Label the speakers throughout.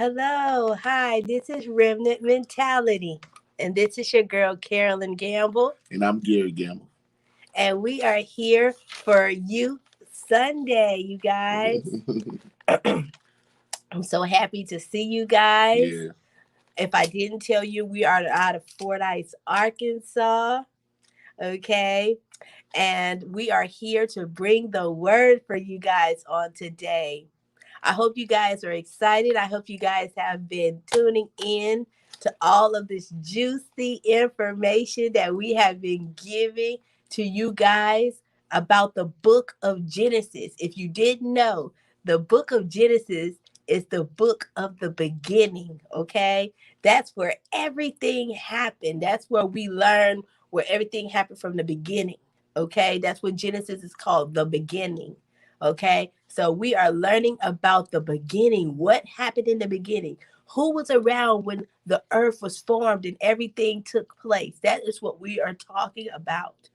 Speaker 1: Hello, hi, this is Remnant Mentality. And this is your girl, Carolyn Gamble.
Speaker 2: And I'm Gary Gamble.
Speaker 1: And we are here for Youth Sunday, you guys. I'm so happy to see you guys.
Speaker 2: Yeah.
Speaker 1: If I didn't tell you, we are out of Fordyce, Arkansas. Okay. And we are here to bring the word for you guys on today. I hope you guys are excited. I hope you guys have been tuning in to all of this juicy information that we have been giving to you guys about the book of Genesis. If you didn't know, the book of Genesis is the book of the beginning, okay? That's where everything happened. That's where we learn where everything happened from the beginning, okay? That's what Genesis is called, the beginning. Okay, so we are learning about the beginning. What happened in the beginning? Who was around when the earth was formed and everything took place? That is what we are talking about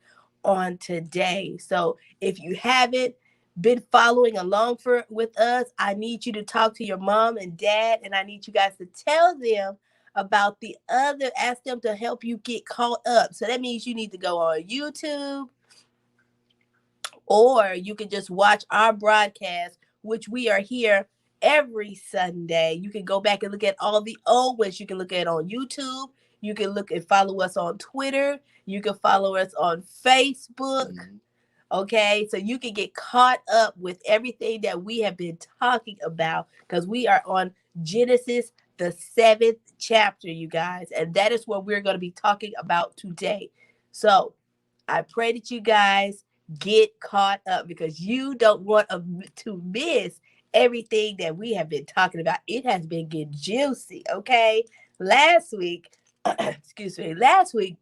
Speaker 1: on today. So if you haven't been following along with us, I need you to talk to your mom and dad, and I need you guys to tell them about ask them to help you get caught up. So that means you need to go on YouTube, or you can just watch our broadcast, which we are here every Sunday. You can go back and look at all the old ones. You can look at it on YouTube. You can look and follow us on Twitter. You can follow us on Facebook. Okay, so you can get caught up with everything that we have been talking about, because we are on Genesis, the 7th chapter, you guys. And that is what we're going to be talking about today. So I pray that you guys get caught up, because you don't want to miss everything that we have been talking about. It has been getting juicy, okay? Last week, last week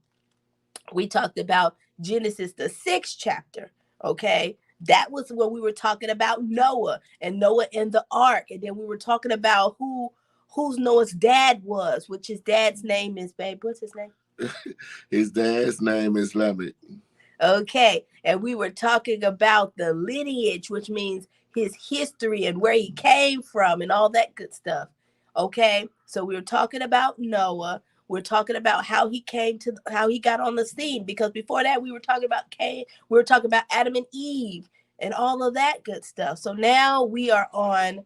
Speaker 1: we talked about Genesis, the 6th chapter, okay? That was when we were talking about Noah and Noah in the ark. And then we were talking about who's Noah's dad was, which his dad's name is, babe. What's his name?
Speaker 2: His dad's name is Lamech.
Speaker 1: Okay, and we were talking about the lineage, which means his history and where he came from and all that good stuff. Okay, so we were talking about Noah. We're talking about how he got on the scene, because before that we were talking about Cain. We were talking about Adam and Eve and all of that good stuff. So now we are on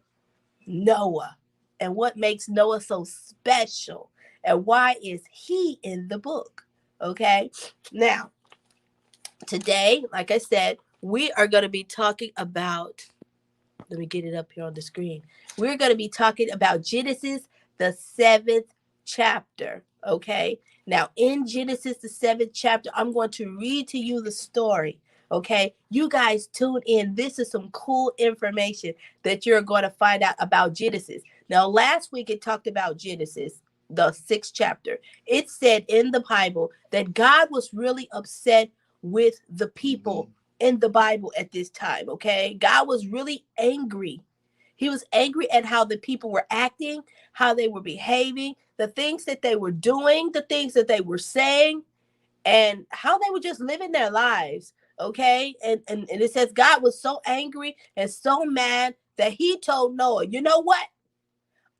Speaker 1: Noah, and what makes Noah so special, and why is he in the book? Okay, now today, like I said, we are going to be talking about, let me get it up here on the screen. We're going to be talking about Genesis, the 7th chapter. Okay. Now, in Genesis, the 7th chapter, I'm going to read to you the story. Okay. You guys tune in. This is some cool information that you're going to find out about Genesis. Now, last week it talked about Genesis, the 6th chapter. It said in the Bible that God was really upset with the people in the Bible at this time, okay? God was really angry. He was angry at how the people were acting, how they were behaving, the things that they were doing, the things that they were saying, and how they were just living their lives, okay? And it says God was so angry and so mad that he told Noah, you know what?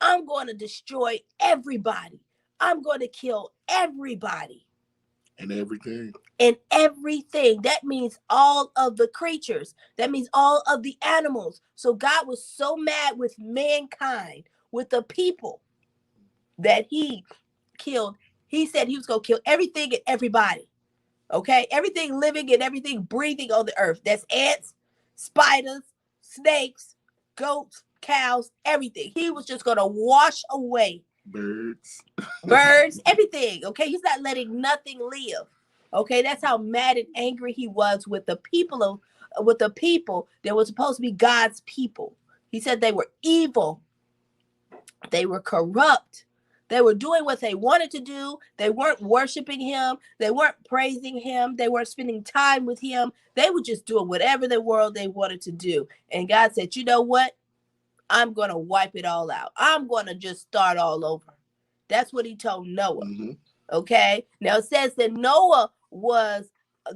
Speaker 1: I'm going to destroy everybody. I'm going to kill everybody.
Speaker 2: And everything.
Speaker 1: And everything. That means all of the creatures. That means all of the animals. So God was so mad with mankind, with the people, that he killed. He said he was going to kill everything and everybody. Okay? Everything living and everything breathing on the earth. That's ants, spiders, snakes, goats, cows, everything. He was just going to wash away birds, everything. Okay? He's not letting nothing live. Okay, that's how mad and angry he was with the people that were supposed to be God's people. He said they were evil. They were corrupt. They were doing what they wanted to do. They weren't worshiping him. They weren't praising him. They weren't spending time with him. They were just doing whatever the world they wanted to do. And God said, you know what? I'm going to wipe it all out. I'm going to just start all over. That's what he told Noah. Okay. Now it says that Noah was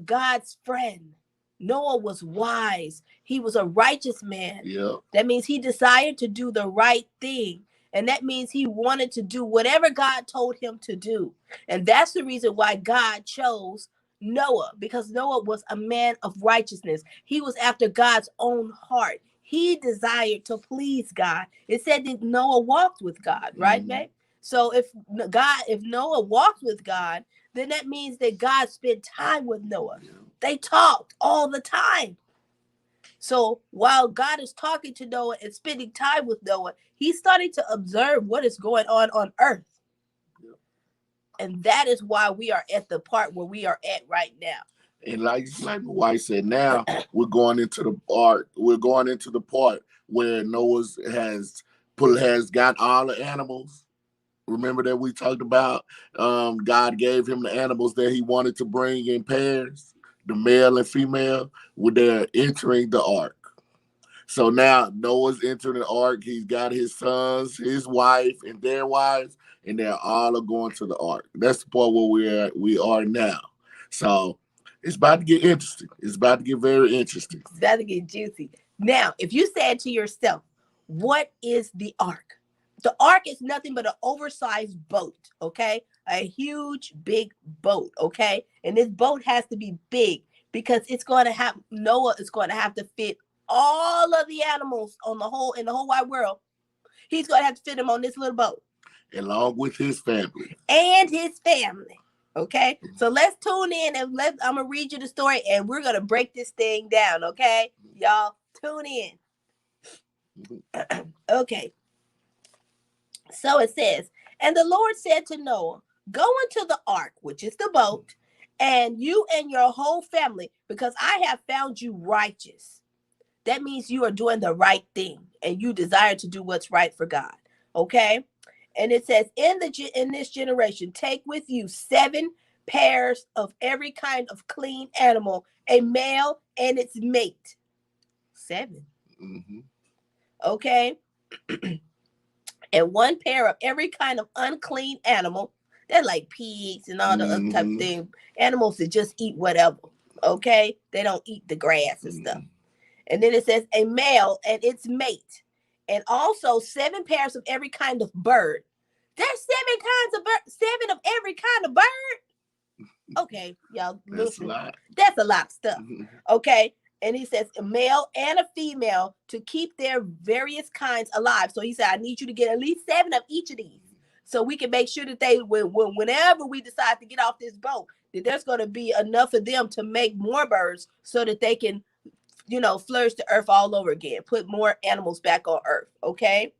Speaker 1: God's friend. Noah was wise. He was a righteous man.
Speaker 2: Yep.
Speaker 1: That means he decided to do the right thing. And that means he wanted to do whatever God told him to do. And that's the reason why God chose Noah, because Noah was a man of righteousness. He was after God's own heart. He desired to please God. It said that Noah walked with God, right, babe? So if Noah walked with God, then that means that God spent time with Noah. They talked all the time. So while God is talking to Noah and spending time with Noah, he's starting to observe what is going on earth. And that is why we are at the part where we are at right now.
Speaker 2: And like my wife said, now we're going into the part. We're going into the part where Noah's has got all the animals. Remember that we talked about God gave him the animals that he wanted to bring in pairs, the male and female, when they're entering the ark. So now Noah's entering the ark. He's got his sons, his wife, and their wives, and they're all going to the ark. That's the part where we are now. So it's about to get interesting. It's about to get very interesting.
Speaker 1: It's about to get juicy. Now, if you said to yourself, what is the ark? The ark is nothing but an oversized boat, okay? A huge, big boat, okay? And this boat has to be big because Noah is going to have to fit all of the animals in the whole wide world. He's going to have to fit them on this little boat.
Speaker 2: Along with his family.
Speaker 1: And his family. Okay, so let's tune in and I'm gonna read you the story and we're gonna break this thing down. Okay, y'all tune in. Okay, so it says, and the Lord said to Noah, go into the ark, which is the boat, and you and your whole family, because I have found you righteous. That means you are doing the right thing and you desire to do what's right for God. Okay, and it says, in this generation, take with you 7 pairs of every kind of clean animal, a male and its mate. 7.
Speaker 2: Mm-hmm.
Speaker 1: Okay. And 1 pair of every kind of unclean animal. They're like pigs and all the other type of thing. Animals that just eat whatever. Okay. They don't eat the grass and stuff. And then it says a male and its mate. And also 7 pairs of every kind of bird. There's 7 kinds of bird, 7 of every kind of bird. Okay, y'all listen. That's a lot of stuff. Okay. And he says a male and a female to keep their various kinds alive. So he said, I need you to get at least 7 of each of these. So we can make sure that whenever we decide to get off this boat, that there's going to be enough of them to make more birds so that they can, flourish the earth all over again, put more animals back on earth. Okay.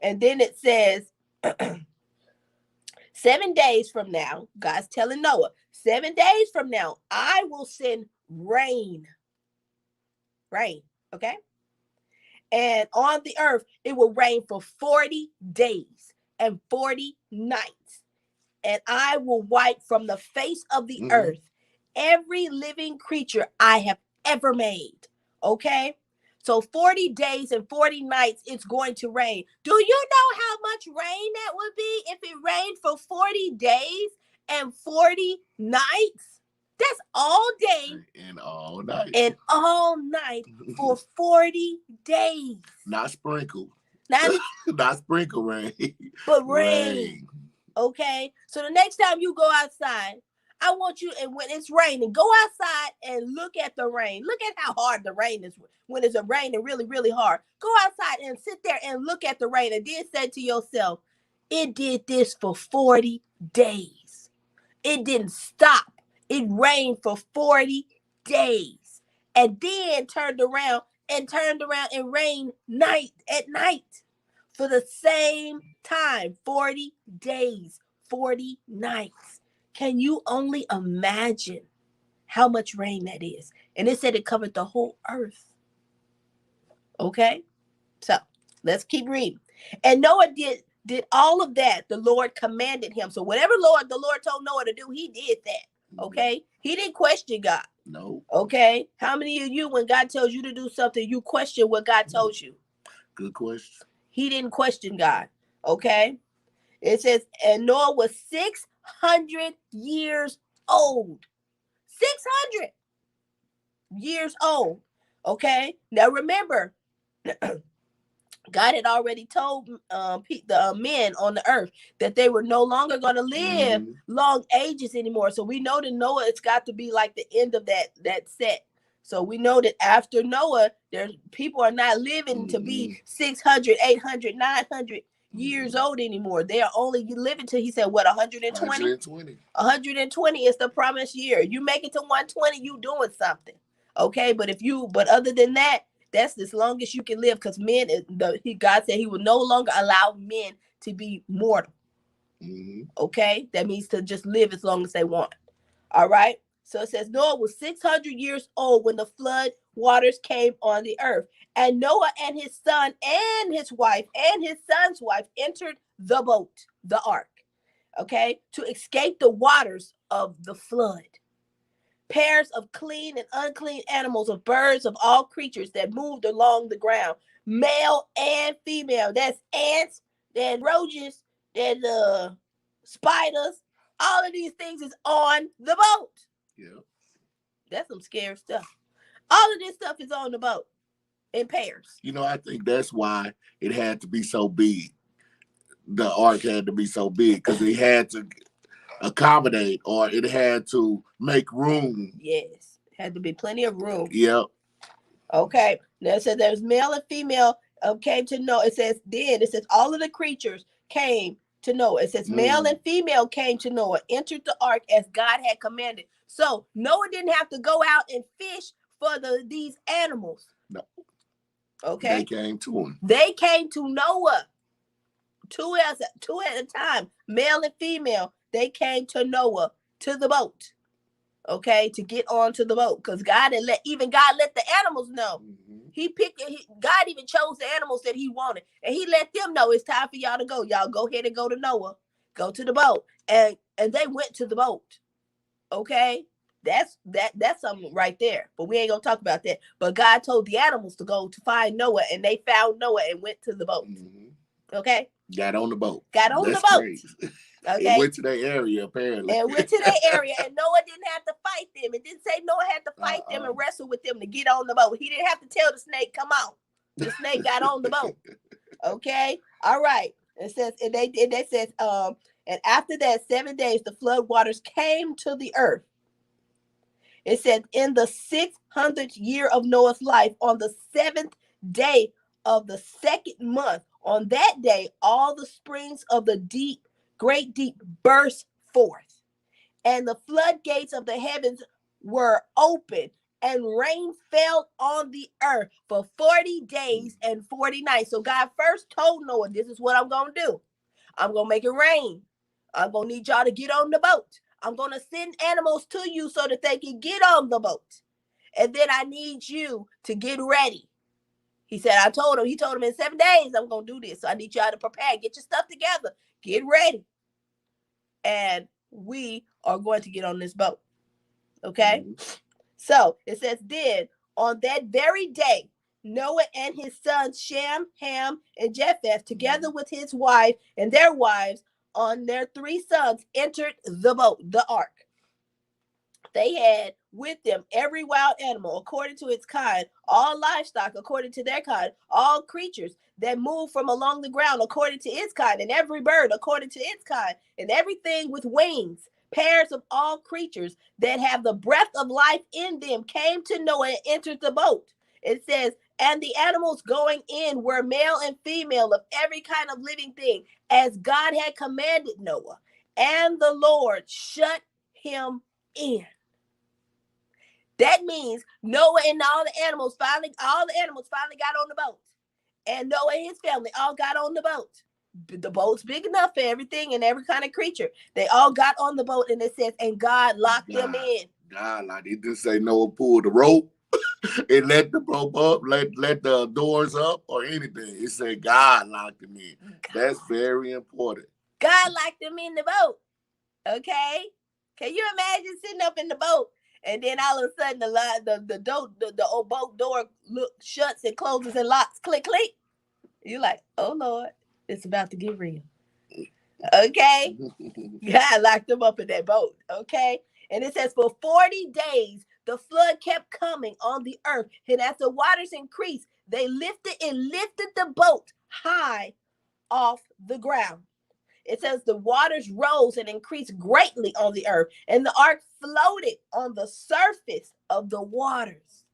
Speaker 1: And then it says 7 days from now, God's telling Noah, 7 days from now, I will send rain. Okay. And on the earth, it will rain for 40 days and 40 nights. And I will wipe from the face of the earth every living creature I have ever made. Okay? So 40 days and 40 nights, it's going to rain. Do you know how much rain that would be if it rained for 40 days and 40 nights? That's all day
Speaker 2: and all night.
Speaker 1: And all night for 40 days.
Speaker 2: Not sprinkled. Not sprinkle rain.
Speaker 1: But rain. Okay? So the next time you go outside, I want you, and when it's raining, go outside and look at the rain. Look at how hard the rain is when it's raining really, really hard. Go outside and sit there and look at the rain and then say to yourself, it did this for 40 days. It didn't stop. It rained for 40 days and then turned around and rained at night for the same time. 40 days, 40 nights. Can you only imagine how much rain that is? And it said it covered the whole earth. Okay? So let's keep reading. And Noah did all of that. The Lord commanded him. So whatever the Lord told Noah to do, he did that. Okay? He didn't question God.
Speaker 2: No.
Speaker 1: Okay? How many of you, when God tells you to do something, you question what God told you?
Speaker 2: Good question.
Speaker 1: He didn't question God. Okay? It says, and Noah was 600 years old. 600 years old. Okay? Now remember, God had already told the men on the earth that they were no longer going to live long ages anymore. So we know that Noah, it's got to be like the end of that set. So we know that after Noah, there's people are not living to be 600, 800, 900 years old anymore. They are only living to, he said, what, 120?
Speaker 2: 120.
Speaker 1: 120 is the promised year. You make it to 120, you doing something. Okay, but other than that, that's as long as you can live, because God said he will no longer allow men to be mortal. Okay, that means to just live as long as they want. All right. So it says Noah was 600 years old when the flood waters came on the earth. And Noah and his son and his wife and his son's wife entered the boat, the ark, okay, to escape the waters of the flood. Pairs of clean and unclean animals, of birds, of all creatures that moved along the ground, male and female. That's ants, that roaches, that spiders. All of these things is on the boat.
Speaker 2: Yeah.
Speaker 1: That's some scary stuff. All of this stuff is on the boat in pairs.
Speaker 2: You know, I think that's why it had to be so big. The ark had to be so big because it had to accommodate, or it had to make room.
Speaker 1: Yes, had to be plenty of room.
Speaker 2: Yep.
Speaker 1: Okay. Now it says there's male and female came to Noah. It says all of the creatures came to Noah. It says male and female came to Noah, entered the ark as God had commanded. So Noah didn't have to go out and fish for these animals.
Speaker 2: No.
Speaker 1: Okay.
Speaker 2: They came to him.
Speaker 1: They came to Noah. Two at a time, male and female. They came to Noah, to the boat. Okay, to get onto the boat, because God let the animals know. God even chose the animals that he wanted, and he let them know it's time for y'all to go. Y'all go ahead and go to Noah, go to the boat, and they went to the boat. Okay, that's something right there. But we ain't gonna talk about that. But God told the animals to go to find Noah, and they found Noah and went to the boat. Okay,
Speaker 2: got on the boat.
Speaker 1: Got on the boat.
Speaker 2: Crazy.
Speaker 1: Okay.
Speaker 2: It went to their area, apparently.
Speaker 1: And went to their area, and Noah didn't have to fight them. It didn't say Noah had to fight them and wrestle with them to get on the boat. He didn't have to tell the snake, come on. The snake got on the boat. Okay? All right. It says, and after that 7 days, the flood waters came to the earth. It said, in the 600th year of Noah's life, on the 7th day of the 2nd month, on that day, all the springs of the deep, great deep, burst forth, and the floodgates of the heavens were open, and rain fell on the earth for 40 days and 40 nights. So God first told Noah, this is what I'm going to do. I'm going to make it rain. I'm going to need y'all to get on the boat. I'm going to send animals to you so that they can get on the boat. And then I need you to get ready. He said, he told him in 7 days, I'm going to do this. So I need y'all to prepare, get your stuff together, get ready. And we are going to get on this boat. Okay? So it says, then on that very day, Noah and his sons Shem, Ham, and Japheth, together with his wife and their wives, on their 3 sons, entered the boat, the ark. They had with them every wild animal according to its kind, all livestock according to their kind, all creatures that move from along the ground according to its kind, and every bird according to its kind, and everything with wings. Pairs of all creatures that have the breath of life in them came to Noah and entered the boat. It says, and the animals going in were male and female of every kind of living thing, as God had commanded Noah. And the Lord shut him in. That means Noah and all the animals finally got on the boat. And Noah and his family all got on the boat. The boat's big enough for everything and every kind of creature. They all got on the boat, and it says, and God locked them in.
Speaker 2: God, like it didn't say Noah pulled the rope and let the rope up, let the doors up or anything. It said God locked them in. That's very important.
Speaker 1: God locked them in the boat. Okay? Can you imagine sitting up in the boat, and then all of a sudden the old boat door shuts and closes and locks, click, click. You're like, oh Lord, it's about to get real. Okay? God locked them up in that boat. Okay? And it says, for 40 days, the flood kept coming on the earth. And as the waters increased, They lifted the boat high off the ground. It says the waters rose and increased greatly on the earth, and the ark floated on the surface of the waters.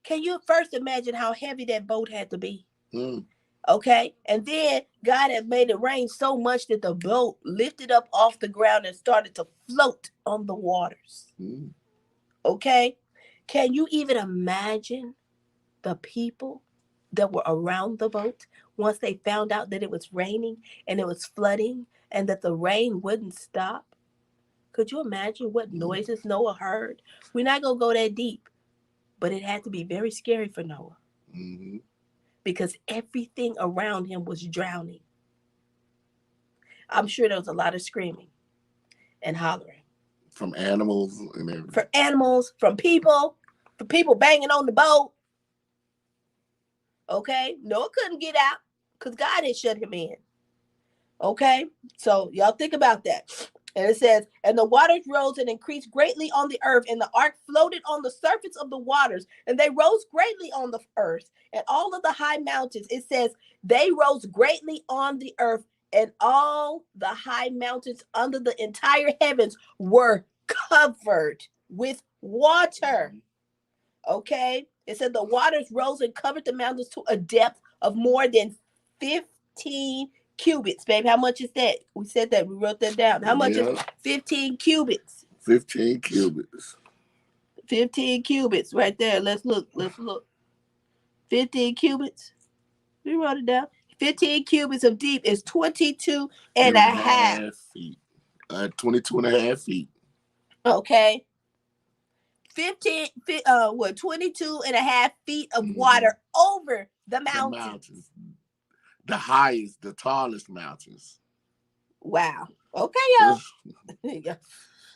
Speaker 1: Can you first imagine how heavy that boat had to be?
Speaker 2: Mm.
Speaker 1: Okay. And then God had made it rain so much that the boat lifted up off the ground and started to float on the waters.
Speaker 2: Mm.
Speaker 1: Okay. Can you even imagine the people that were around the boat once they found out that it was raining and it was flooding and that the rain wouldn't stop? Could you imagine what noises Noah heard? We're not going to go that deep, but it had to be very scary for Noah.
Speaker 2: Mm-hmm.
Speaker 1: Because everything around him was drowning. I'm sure there was a lot of screaming and hollering.
Speaker 2: From animals and everything.
Speaker 1: For animals, from people, for people banging on the boat. Okay? Noah couldn't get out because God had shut him in. Okay? So y'all think about that. And it says, and the waters rose and increased greatly on the earth, and the ark floated on the surface of the waters, and they rose greatly on the earth, and all of the high mountains. It says, they rose greatly on the earth, and all the high mountains under the entire heavens were covered with water. Okay? It said the waters rose and covered the mountains to a depth of more than 15 cubits, babe. How much is that? We said that. We wrote that down. How much is 15 cubits?
Speaker 2: 15 cubits.
Speaker 1: 15 cubits right there. Let's look. 15 cubits. We wrote it down. 15 cubits of deep is 22 and a half
Speaker 2: feet. 22 and a half feet.
Speaker 1: Okay. 22 and a half feet of water over the mountains.
Speaker 2: The highest, the tallest mountains.
Speaker 1: Wow. Okay, y'all.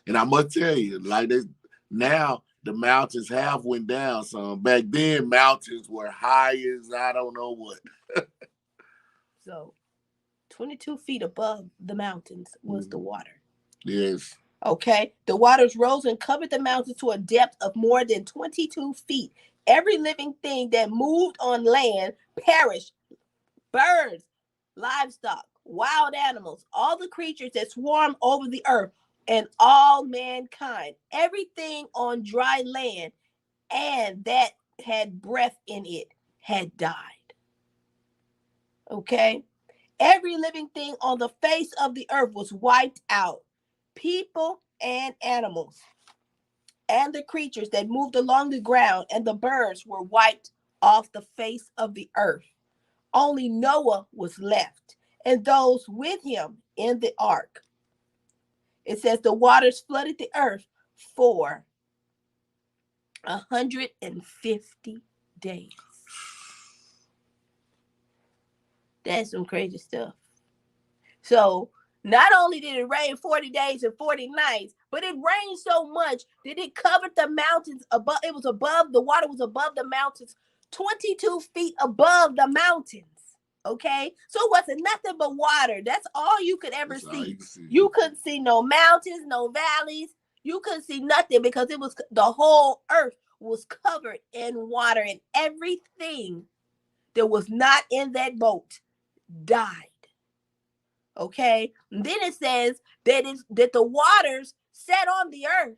Speaker 2: And I must tell you, like this, now the mountains have went down some. Back then, mountains were high as I don't know what.
Speaker 1: So, 22 feet above the mountains was the water.
Speaker 2: Yes.
Speaker 1: Okay. The waters rose and covered the mountains to a depth of more than 22 feet. Every living thing that moved on land perished. Birds, livestock, wild animals, all the creatures that swarm over the earth, and all mankind, everything on dry land and that had breath in it had died. Okay? Every living thing on the face of the earth was wiped out. People and animals and the creatures that moved along the ground and the birds were wiped off the face of the earth. Only Noah was left and those with him in the ark. It says the waters flooded the earth for 150 days. That's some crazy stuff. So not only did it rain 40 days and 40 nights, but it rained so much that it covered the mountains above. It was above, the water was above the mountains, 22 feet above the mountains. Okay, so it wasn't nothing but water. That's all you could ever see. You couldn't see no mountains, no valleys. You couldn't see nothing because it was the whole earth was covered in water, and everything that was not in that boat died. Okay, and then it says that the waters sat on the earth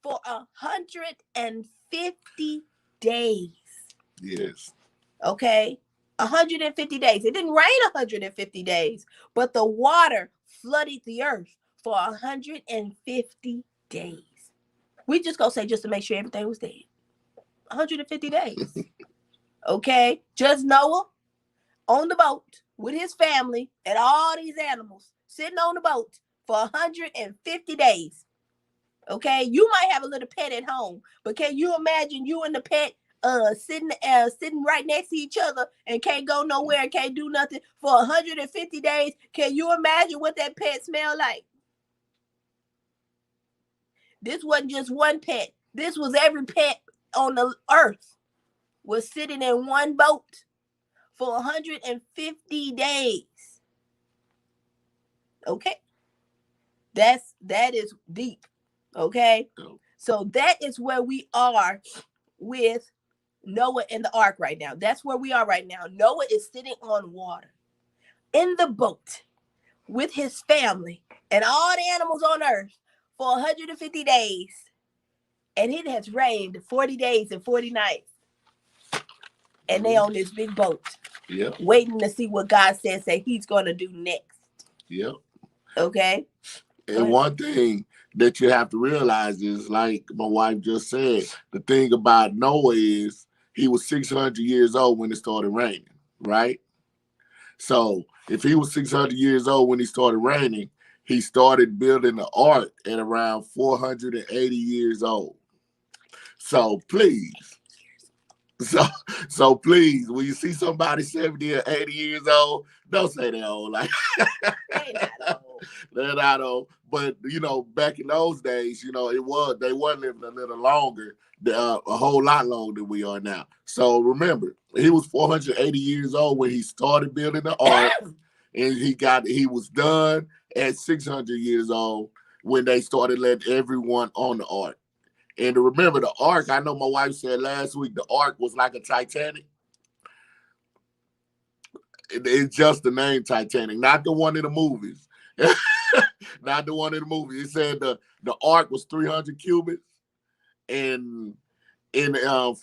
Speaker 1: for 150 days.
Speaker 2: Yes.
Speaker 1: Okay, 150 days. It didn't rain 150 days, but the water flooded the earth for 150 days. We just gonna say just to make sure everything was dead. 150 days. Okay, just Noah on the boat with his family and all these animals sitting on the boat for 150 days. Okay, you might have a little pet at home, but can you imagine you and the pet sitting right next to each other and can't go nowhere, can't do nothing for 150 days? Can you imagine what that pet smelled like? This wasn't just one pet. This was every pet on the earth was sitting in one boat for 150 days. Okay, that is deep. Okay, so that is where we are with Noah in the ark right now. That's where we are right now. Noah is sitting on water in the boat with his family and all the animals on earth for 150 days. And it has rained 40 days and 40 nights. And they on this big boat.
Speaker 2: Yep.
Speaker 1: Waiting to see what God says that he's going to do next.
Speaker 2: Yep.
Speaker 1: Okay.
Speaker 2: And one thing that you have to realize is, like my wife just said, the thing about Noah is he was 600 years old when it started raining, right? So if he was 600 years old when he started raining, he started building the ark at around 480 years old. So please, so please, when you see somebody 70 or 80 years old, don't say they're old. Like
Speaker 1: They not old.
Speaker 2: They're not old. But back in those days, they were living a little longer, a whole lot longer than we are now. So remember, he was 480 years old when he started building the ark, and he was done at 600 years old when they started letting everyone on the ark. And to remember, the ark, I know my wife said last week, the ark was like a Titanic. It's just the name Titanic, not the one in the movies. Not the one in the movie. It said the ark was 300 cubits, and in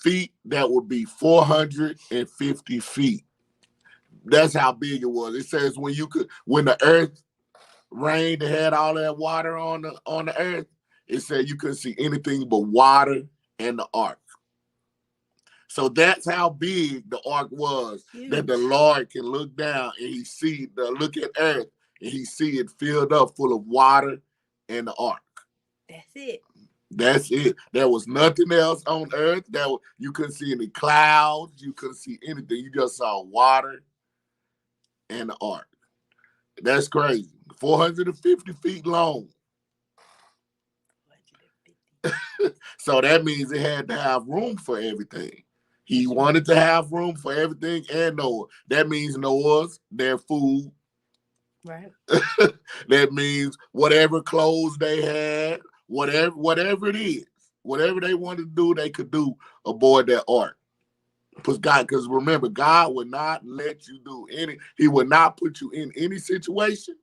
Speaker 2: feet, that would be 450 feet. That's how big it was. It says when the earth rained, it had all that water on the earth. It said you couldn't see anything but water and the ark. So that's how big the ark was. Huge. That the Lord can look down and look at earth, and he see it filled up full of water and the ark.
Speaker 1: That's it.
Speaker 2: That's it. There was nothing else on earth. You couldn't see any clouds. You couldn't see anything. You just saw water and the ark. That's crazy. 450 feet long. So that means it had to have room for everything. He wanted to have room for everything and Noah. That means Noah's, their food.
Speaker 1: Right.
Speaker 2: That means whatever clothes they had, whatever it is, whatever they wanted to do, they could do aboard that ark. Because remember, God would not let you do he would not put you in any situation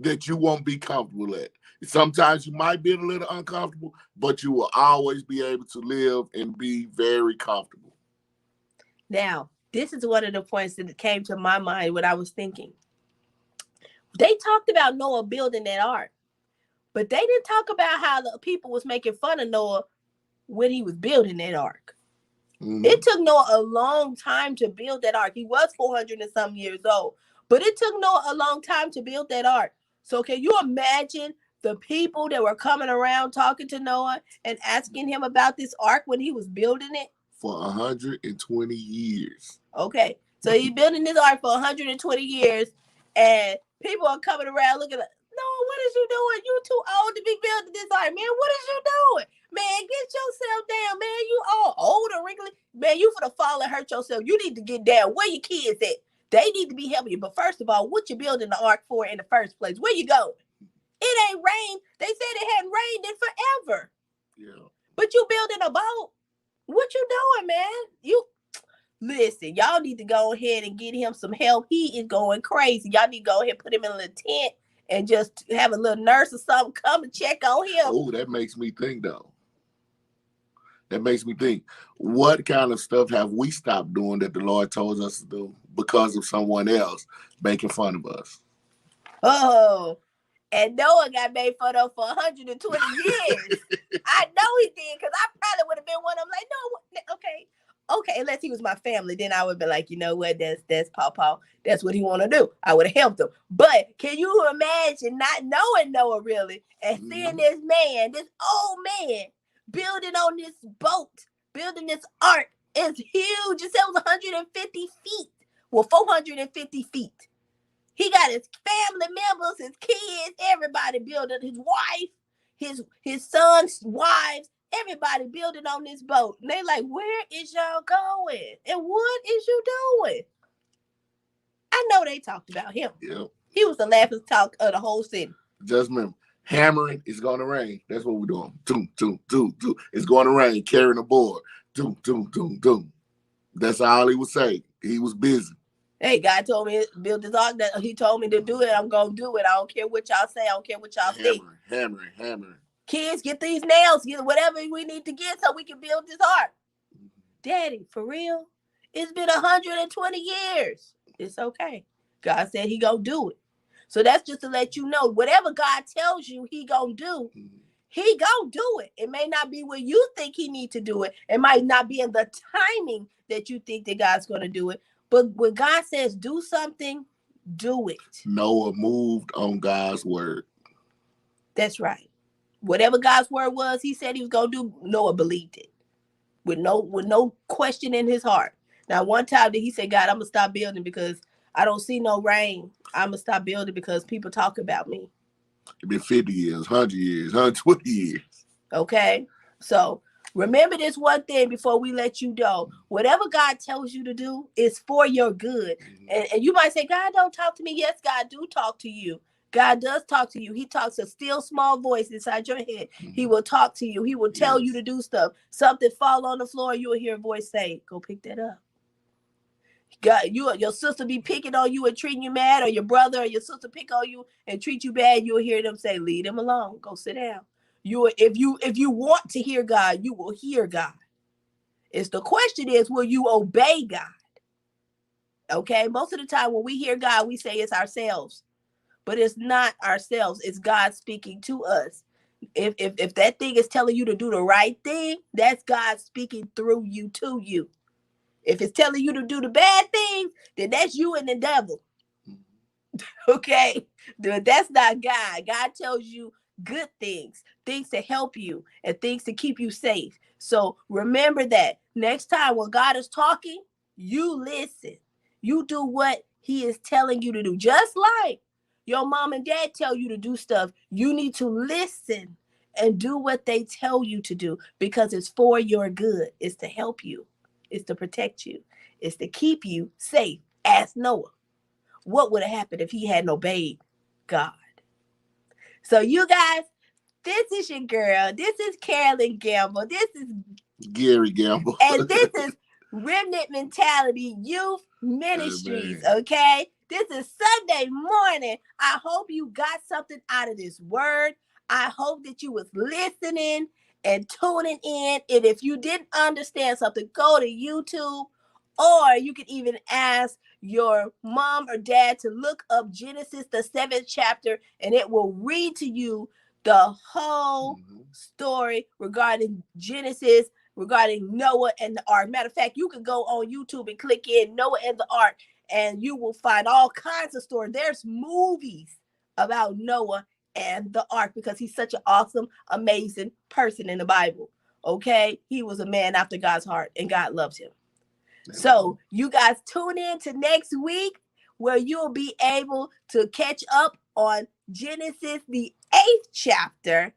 Speaker 2: that you won't be comfortable at. Sometimes you might be a little uncomfortable, but you will always be able to live and be very comfortable.
Speaker 1: Now, this is one of the points that came to my mind when I was thinking. They talked about Noah building that ark, but they didn't talk about how the people was making fun of Noah when he was building that ark. Mm-hmm. It took Noah a long time to build that ark. He was 400 and some years old, but it took Noah a long time to build that ark. So can you imagine the people that were coming around talking to Noah and asking him about this ark when he was building it?
Speaker 2: For 120 years.
Speaker 1: Okay. So he's building this ark for 120 years, and people are coming around looking like, Noah, what is you doing? You too old to be building this ark, man. What is you doing? Man, get yourself down, man. You all old and wrinkly. Man, you finna fall and hurt yourself. You need to get down. Where your kids at? They need to be helping you. But first of all, what you building the ark for in the first place? Where you going? It ain't rained. They said it hadn't rained in forever. Yeah. But you building a boat. What you doing, man? Listen, y'all need to go ahead and get him some help. He is going crazy. Y'all need to go ahead and put him in a little tent and just have a little nurse or something come and check on him.
Speaker 2: Oh, that makes me think, though. That makes me think, what kind of stuff have we stopped doing that the Lord told us to do because of someone else making fun of us?
Speaker 1: Oh, and Noah got made fun of for 120 years. I know he did, because I probably would have been one of them like, no, okay, unless he was my family, then I would be like, you know what, that's Pawpaw. That's what he want to do. I would have helped him. But can you imagine not knowing Noah really and seeing this old man, building on this boat, building this ark? It's huge. It said it was 150 feet. Well, 450 feet. He got his family members, his kids, everybody building, his wife, his son's wives, everybody building on this boat. And they like, where is y'all going? And what is you doing? I know they talked about him.
Speaker 2: Yep.
Speaker 1: He was the laughing stock of the whole city.
Speaker 2: Just remember, hammering, it's going to rain. That's what we're doing. It's going to rain, carrying the board. Doom, doom, doom, doom. That's all he would say. He was busy.
Speaker 1: Hey, God told me to build this ark. That He told me to do it. I'm gonna do it. I don't care what y'all say. I don't care what y'all think.
Speaker 2: Hammering.
Speaker 1: Kids, get these nails. Get whatever we need to get so we can build this ark. Daddy, for real? It's been 120 years. It's okay. God said He gonna do it. So that's just to let you know, whatever God tells you He gonna do, He gonna do it. It may not be where you think He need to do it. It might not be in the timing that you think that God's gonna do it. But when God says do something, do it.
Speaker 2: Noah moved on God's word.
Speaker 1: That's right. Whatever God's word was, He said He was gonna do. Noah believed it with no question in his heart. Now, one time that he said, "God, I'm gonna stop building because I don't see no rain. I'm gonna stop building because people talk about me."
Speaker 2: It's been 50 years, 100 years, 120 years.
Speaker 1: Okay, so remember this one thing before we let you go. Whatever God tells you to do is for your good. And you might say, God don't talk to me. Yes, God do talk to you. God does talk to you. He talks a still small voice inside your head. He will talk to you. He will tell you to do stuff. Something fall on the floor, you will hear a voice say, go pick that up. God, your sister be picking on you and treating you mad, or your brother or your sister pick on you and treat you bad, you'll hear them say, leave them alone. Go sit down. If you want to hear God, you will hear God. It's the question is, will you obey God? Okay, most of the time when we hear God, we say it's ourselves, but it's not ourselves. It's God speaking to us. If that thing is telling you to do the right thing, that's God speaking through you to you. If it's telling you to do the bad things, then that's you and the devil. Okay, that's not God. God tells you good things to help you and things to keep you safe. So remember that next time when God is talking, you listen. You do what He is telling you to do. Just like your mom and dad tell you to do stuff, you need to listen and do what they tell you to do because it's for your good. It's to help you. It's to protect you. It's to keep you safe. Ask Noah. What would have happened if he hadn't obeyed God? So you guys, this is your girl. This is Carolyn Gamble. This is
Speaker 2: Gary Gamble.
Speaker 1: And this is Remnant Mentality Youth Ministries, okay? This is Sunday morning. I hope you got something out of this word. I hope that you was listening and tuning in. And if you didn't understand something, go to YouTube, or you can even ask your mom or dad to look up Genesis, the 7th chapter, and it will read to you the whole story regarding Genesis, regarding Noah and the ark. Matter of fact, you can go on YouTube and click in Noah and the ark, and you will find all kinds of stories. There's movies about Noah and the ark because he's such an awesome, amazing person in the Bible. Okay? He was a man after God's heart, and God loves him. So you guys tune in to next week where you'll be able to catch up on Genesis, the 8th chapter.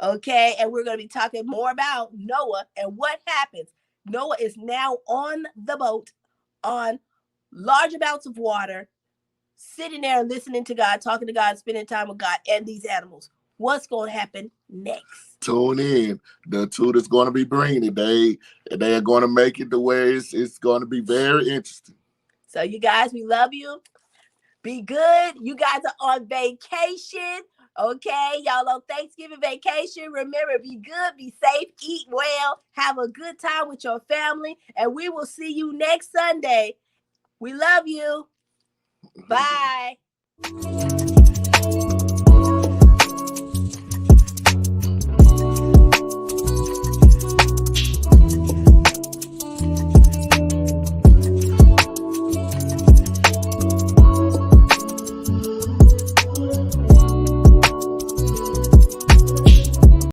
Speaker 1: Okay, and we're going to be talking more about Noah and what happens. Noah is now on the boat on large amounts of water, sitting there and listening to God, talking to God, spending time with God and these animals. What's going to happen next?
Speaker 2: Tune in. The two that's going to be bringing it, they are going to make it to where it's going to be very interesting.
Speaker 1: So you guys, we love you. Be good. You guys are on vacation. Okay, y'all on Thanksgiving vacation. Remember, be good, be safe, eat well, have a good time with your family, and we will see you next Sunday. We love you. Bye.